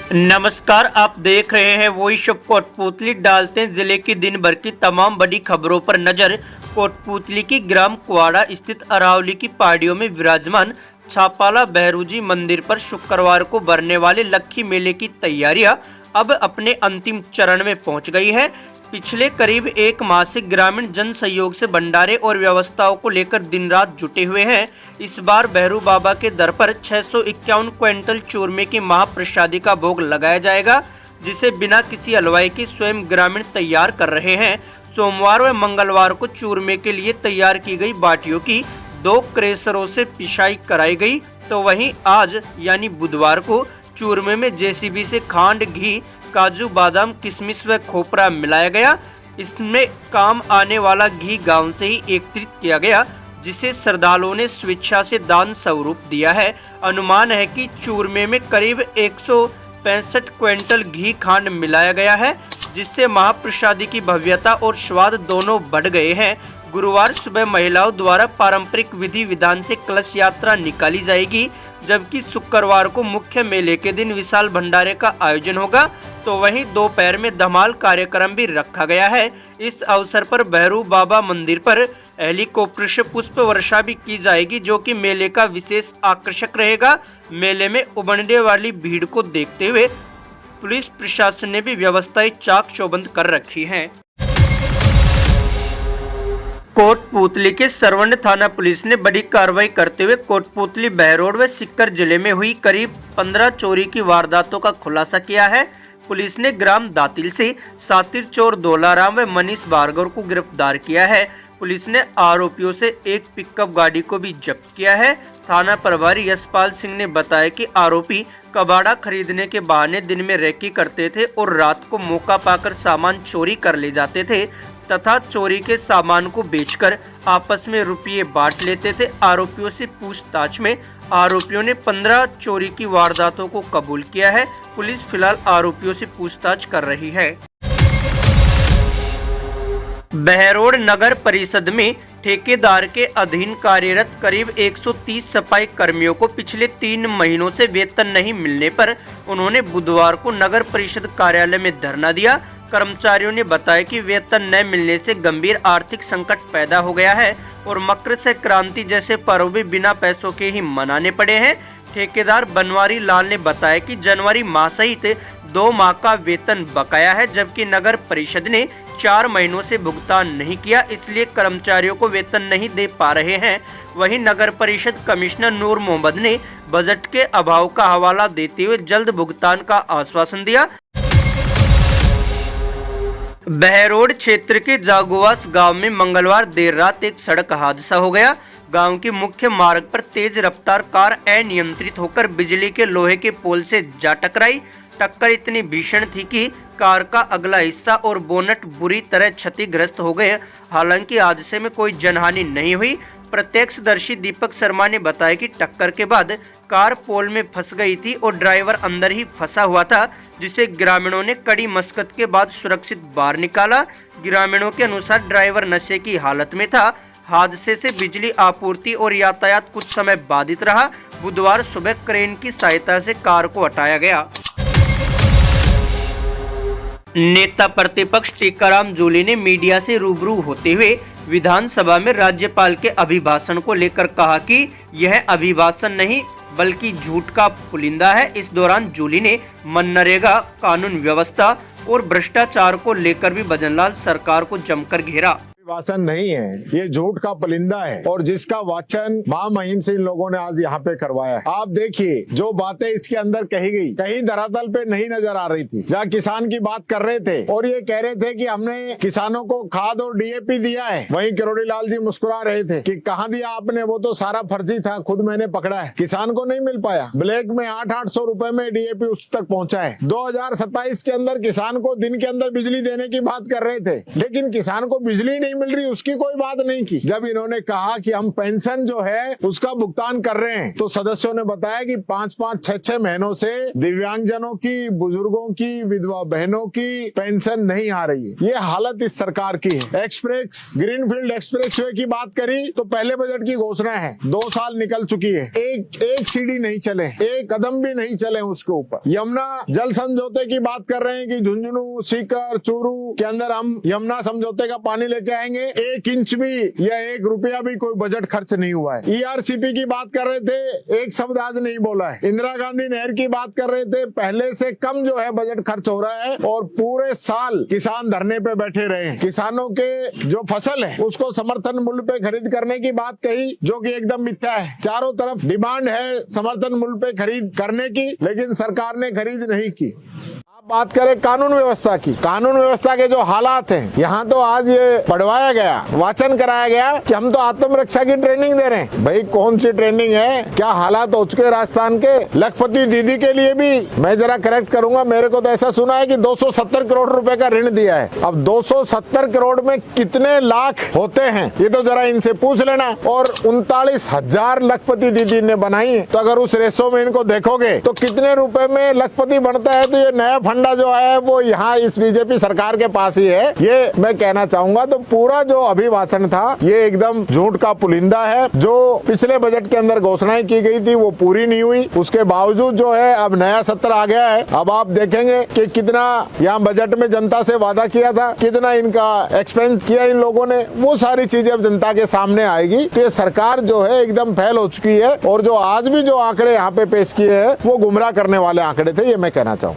नमस्कार, आप देख रहे हैं वॉइस ऑफ कोटपूतली। डालते हैं जिले की दिन भर की तमाम बड़ी खबरों पर नजर। कोटपूतली की ग्राम कुआड़ा स्थित अरावली की पहाड़ियों में विराजमान छापाला बहरूजी मंदिर पर शुक्रवार को भरने वाले लक्खी मेले की तैयारियां अब अपने अंतिम चरण में पहुंच गई है। पिछले करीब एक माह से ग्रामीण जन सहयोग से भंडारे और व्यवस्थाओं को लेकर दिन रात जुटे हुए हैं। इस बार भैरू बाबा के दर पर 651 क्विंटल चूरमे की महाप्रसादी का भोग लगाया जाएगा, जिसे बिना किसी हलवाई के स्वयं ग्रामीण तैयार कर रहे हैं। सोमवार व मंगलवार को चूरमे के लिए तैयार की गई बाटियों की 2 क्रेशरों से पिसाई कराई गई, तो वहीं आज यानी बुधवार को चूरमे में जेसीबी से खांड, घी, काजू, बादाम, किशमिश व खोपरा मिलाया गया। इसमें काम आने वाला घी गांव से ही एकत्रित किया गया, जिसे श्रद्धालुओं ने स्वेच्छा से दान स्वरूप दिया है। अनुमान है कि चूरमे में करीब 165 क्विंटल घी खांड मिलाया गया है, जिससे महाप्रसादी की भव्यता और स्वाद दोनों बढ़ गए हैं। गुरुवार सुबह महिलाओं द्वारा पारंपरिक विधि विधान से कलश यात्रा निकाली जाएगी, जबकि शुक्रवार को मुख्य मेले के दिन विशाल भंडारे का आयोजन होगा। तो वहीं दोपहर में धमाल कार्यक्रम भी रखा गया है। इस अवसर पर भैरू बाबा मंदिर पर हेलीकॉप्टर से पुष्प वर्षा भी की जाएगी, जो कि मेले का विशेष आकर्षक रहेगा। मेले में उमड़ने वाली भीड़ को देखते हुए पुलिस प्रशासन ने भी व्यवस्थाएं चाक चौबंद कर रखी हैं। कोटपूतली के सरवंड थाना पुलिस ने बड़ी कार्रवाई करते हुए कोटपूतली, बहरोड व सीकर जिले में हुई करीब 15 चोरी की वारदातों का खुलासा किया है। पुलिस ने ग्राम दातिल से सातिर चोर दोलाराम व मनीष भार्गव को गिरफ्तार किया है। पुलिस ने आरोपियों से एक पिकअप गाड़ी को भी जब्त किया है। थाना प्रभारी यशपाल सिंह ने बताया कि आरोपी कबाड़ा खरीदने के बहाने दिन में रेकी करते थे और रात को मौका पाकर सामान चोरी कर ले जाते थे तथा चोरी के सामान को बेचकर आपस में रुपये बांट लेते थे। आरोपियों से पूछताछ में आरोपियों ने 15 चोरी की वारदातों को कबूल किया है। पुलिस फिलहाल आरोपियों से पूछताछ कर रही है। बहरोड नगर परिषद में ठेकेदार के अधीन कार्यरत करीब 130 सफाई कर्मियों को पिछले 3 महीनों से वेतन नहीं मिलने पर उन्होंने बुधवार को नगर परिषद कार्यालय में धरना दिया। कर्मचारियों ने बताया कि वेतन न मिलने से गंभीर आर्थिक संकट पैदा हो गया है और मकर संक्रांति जैसे पर्व भी बिना पैसों के ही मनाने पड़े हैं। ठेकेदार बनवारी लाल ने बताया कि जनवरी माह सहित 2 माह का वेतन बकाया है, जबकि नगर परिषद ने 4 महीनों से भुगतान नहीं किया, इसलिए कर्मचारियों को वेतन नहीं दे पा रहे हैं। वहीं नगर परिषद कमिश्नर नूर मोहम्मद ने बजट के अभाव का हवाला देते हुए जल्द भुगतान का आश्वासन दिया। बहरोड क्षेत्र के जागुवास गांव में मंगलवार देर रात एक सड़क हादसा हो गया। गांव के मुख्य मार्ग पर तेज रफ्तार कार अनियंत्रित होकर बिजली के लोहे के पोल से जा टकराई। टक्कर इतनी भीषण थी कि कार का अगला हिस्सा और बोनट बुरी तरह क्षतिग्रस्त हो गए। हालांकि हादसे में कोई जनहानि नहीं हुई। प्रत्यक्षदर्शी दीपक शर्मा ने बताया कि टक्कर के बाद कार पोल में फंस गई थी और ड्राइवर अंदर ही फंसा हुआ था, जिसे ग्रामीणों ने कड़ी मशक्कत के बाद सुरक्षित बाहर निकाला। ग्रामीणों के अनुसार ड्राइवर नशे की हालत में था। हादसे से बिजली आपूर्ति और यातायात कुछ समय बाधित रहा। बुधवार सुबह क्रेन की सहायता से कार को हटाया गया। नेता प्रतिपक्ष टीकाराम जूली ने मीडिया से रूबरू होते हुए विधानसभा में राज्यपाल के अभिभाषण को लेकर कहा कि यह अभिभाषण नहीं बल्कि झूठ का पुलिंदा है। इस दौरान जूली ने मनरेगा, कानून व्यवस्था और भ्रष्टाचार को लेकर भी भजनलाल सरकार को जमकर घेरा। वाचन नहीं है, ये झूठ का पुलिंदा है और जिसका वाचन महामहिम से इन लोगों ने आज यहाँ पे करवाया है। आप देखिए जो बातें इसके अंदर कही गई कहीं धरातल पे नहीं नजर आ रही थी। जहाँ किसान की बात कर रहे थे और ये कह रहे थे कि हमने किसानों को खाद और डीएपी दिया है, वहीं किरोड़ी लाल जी मुस्कुरा रहे थे कि कहाँ दिया आपने, वो तो सारा फर्जी था, खुद मैंने पकड़ा है। किसान को नहीं मिल पाया। ब्लैक में 800 रुपए में डीएपी उस तक पहुँचा है। 2027 के अंदर किसान को दिन के अंदर बिजली देने की बात कर रहे थे, लेकिन किसान को बिजली नहीं मिल रही उसकी कोई बात नहीं की। जब इन्होंने कहा कि हम पेंशन जो है उसका भुगतान कर रहे हैं तो सदस्यों ने बताया कि 5-5, 6-6 महीनों से दिव्यांगजनों की, बुजुर्गों की, विधवा बहनों की पेंशन नहीं आ रही है। ये हालत इस सरकार की है। एक्सप्रेस ग्रीनफील्ड एक्सप्रेसवे की बात करी तो पहले बजट की घोषणा है, 2 साल निकल चुकी है, एक सीढ़ी नहीं चले, एक कदम भी नहीं चले उसके ऊपर। यमुना जल समझौते की बात कर रहे हैं कि झुंझुनू, सीकर, चूरू के अंदर हम यमुना समझौते का पानी लेके आएंगे, 1 इंच भी या 1 रुपया भी कोई बजट खर्च नहीं हुआ है। ERCP की बात कर रहे थे, एक शब्द आज नहीं बोला है। इंदिरा गांधी नहर की बात कर रहे थे, पहले से कम जो है बजट खर्च हो रहा है और पूरे साल किसान धरने पे बैठे रहे हैं। किसानों के जो फसल है उसको समर्थन मूल्य पे खरीद करने की बात कही जो कि एकदम मिथ्या है। चारों तरफ डिमांड है समर्थन मूल्य पे खरीद करने की, लेकिन सरकार ने खरीद नहीं की। बात करें कानून व्यवस्था की, कानून व्यवस्था के जो हालात हैं, यहाँ तो आज ये पढ़वाया गया, वाचन कराया गया कि हम तो आत्मरक्षा की ट्रेनिंग दे रहे हैं। भाई कौन सी ट्रेनिंग है, क्या हालात हो चुके राजस्थान के। लखपति दीदी के लिए भी मैं जरा करेक्ट करूंगा, मेरे को तो ऐसा सुना है कि 270 करोड़ रुपए का ऋण दिया है। अब 270 करोड़ में कितने लाख होते हैं ये तो जरा इनसे पूछ लेना। और 39,000 लखपति दीदी ने बनाई है, तो अगर उस रेशो में इनको देखोगे तो कितने रुपए में लखपति बनता है। तो ये नया फंडा जो है वो यहाँ इस बीजेपी सरकार के पास ही है, ये मैं कहना चाहूंगा। तो पूरा जो अभिभाषण था ये एकदम झूठ का पुलिंदा है। जो पिछले बजट के अंदर घोषणाएं की गई थी वो पूरी नहीं हुई, उसके बावजूद जो है अब नया सत्र आ गया है। अब आप देखेंगे कि कितना यहाँ बजट में जनता से वादा किया था, कितना इनका एक्सपेंस किया इन लोगों ने, वो सारी चीजें अब जनता के सामने आएगी। तो ये सरकार जो है एकदम फैल हो चुकी है और जो आज भी जो आंकड़े यहाँ पे पेश किए हैं वो गुमराह करने वाले आंकड़े थे, ये मैं कहना चाहूँ।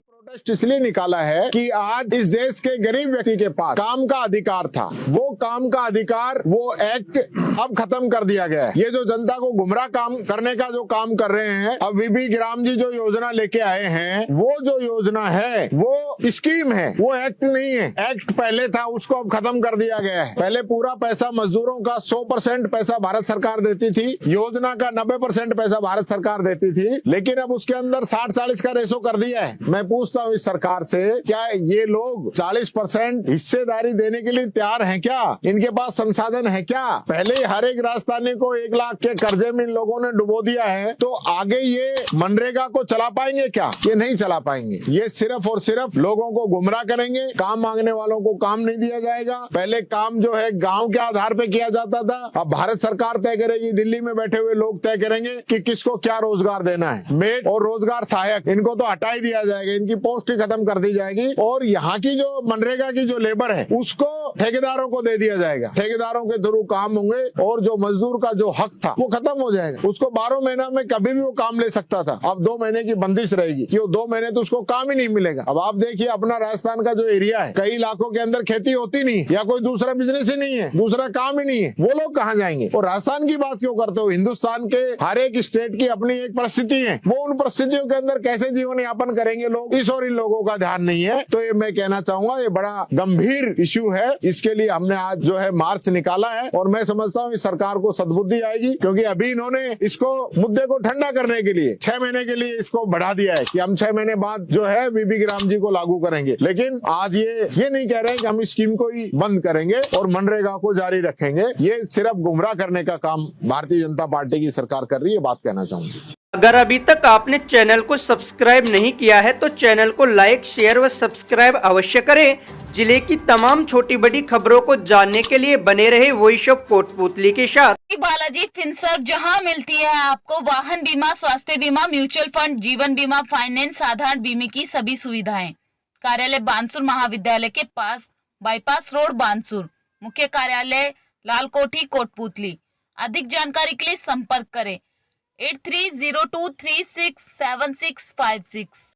इसलिए निकाला है कि आज इस देश के गरीब व्यक्ति के पास काम का अधिकार था, वो काम का अधिकार, वो एक्ट अब खत्म कर दिया गया है। ये जो जनता को गुमराह काम करने का जो काम कर रहे हैं, अब वीबी गिराम जी जो योजना लेके आए हैं, वो जो योजना है वो स्कीम है, वो एक्ट नहीं है। एक्ट पहले था, उसको अब खत्म कर दिया गया है। पहले पूरा पैसा मजदूरों का 100% पैसा भारत सरकार देती थी, योजना का 90% पैसा भारत सरकार देती थी, लेकिन अब उसके अंदर 60-40 का रेशो कर दिया है। मैं पूछता हूँ इस सरकार से, क्या ये लोग 40% हिस्सेदारी देने के लिए तैयार हैं क्या? इनके पास संसाधन है क्या? पहले ही हर एक राजस्थानी को 1 लाख के कर्जे में इन लोगों ने डुबो दिया है, तो आगे ये मनरेगा को चला पाएंगे क्या? ये नहीं चला पाएंगे। ये सिर्फ और सिर्फ लोगों को गुमराह करेंगे। काम मांगने वालों को काम नहीं दिया जाएगा। पहले काम जो है गांव के आधार पे किया जाता था, अब भारत सरकार तय करेगी, दिल्ली में बैठे हुए लोग तय करेंगे कि किसको क्या रोजगार देना है। मेड और रोजगार सहायक, इनको तो हटा ही दिया जाएगा, इनकी पोस्ट ही खत्म कर दी जाएगी और यहाँ की जो मनरेगा की जो लेबर है उसको ठेकेदारों को दे दिया जाएगा। ठेकेदारों के थ्रू काम होंगे और जो मजदूर का जो हक था वो खत्म हो जाएगा। उसको 12 महीना में कभी भी वो काम ले सकता था, अब 2 महीने की बंदिश रहेगी कि वो 2 महीने तो उसको काम ही नहीं मिलेगा। अब आप देखिए अपना राजस्थान का जो एरिया है, कई इलाकों के अंदर खेती होती नहीं या कोई दूसरा बिजनेस ही नहीं है, दूसरा काम ही नहीं है, वो लोग कहाँ जाएंगे? और राजस्थान की बात क्यों करते हो? हिंदुस्तान के हर एक स्टेट की अपनी एक परिस्थिति है, वो उन परिस्थितियों के अंदर कैसे जीवन यापन करेंगे लोग, इस और इन लोगों का ध्यान नहीं है। तो ये मैं कहना चाहूंगा ये बड़ा गंभीर इश्यू है। इसके लिए हमने आज जो है मार्च निकाला है और मैं समझता हूँ इस सरकार को सद्बुद्धि आएगी, क्योंकि अभी इन्होंने इसको मुद्दे को ठंडा करने के लिए 6 महीने के लिए इसको बढ़ा दिया है कि हम 6 महीने बाद जो है वीबी गिराम जी को लागू करेंगे। लेकिन आज ये नहीं कह रहे हैं कि हम इस स्कीम को ही बंद करेंगे और मनरेगा को जारी रखेंगे। ये सिर्फ गुमराह करने का काम भारतीय जनता पार्टी की सरकार कर रही है, बात कहना चाहूंगी। अगर अभी तक आपने चैनल को सब्सक्राइब नहीं किया है तो चैनल को लाइक, शेयर व सब्सक्राइब अवश्य करें। जिले की तमाम छोटी बड़ी खबरों को जानने के लिए बने रहे वॉइस ऑफ कोटपुतली के साथ। बालाजी फिनसर्व, जहां मिलती है आपको वाहन बीमा, स्वास्थ्य बीमा, म्यूचुअल फंड, जीवन बीमा, फाइनेंस, साधारण बीमे की सभी सुविधाएं। कार्यालय बानसूर महाविद्यालय के पास, बाईपास रोड बानसूर। मुख्य कार्यालय लालकोठी कोटपुतली। अधिक जानकारी के लिए संपर्क करें 8302367656।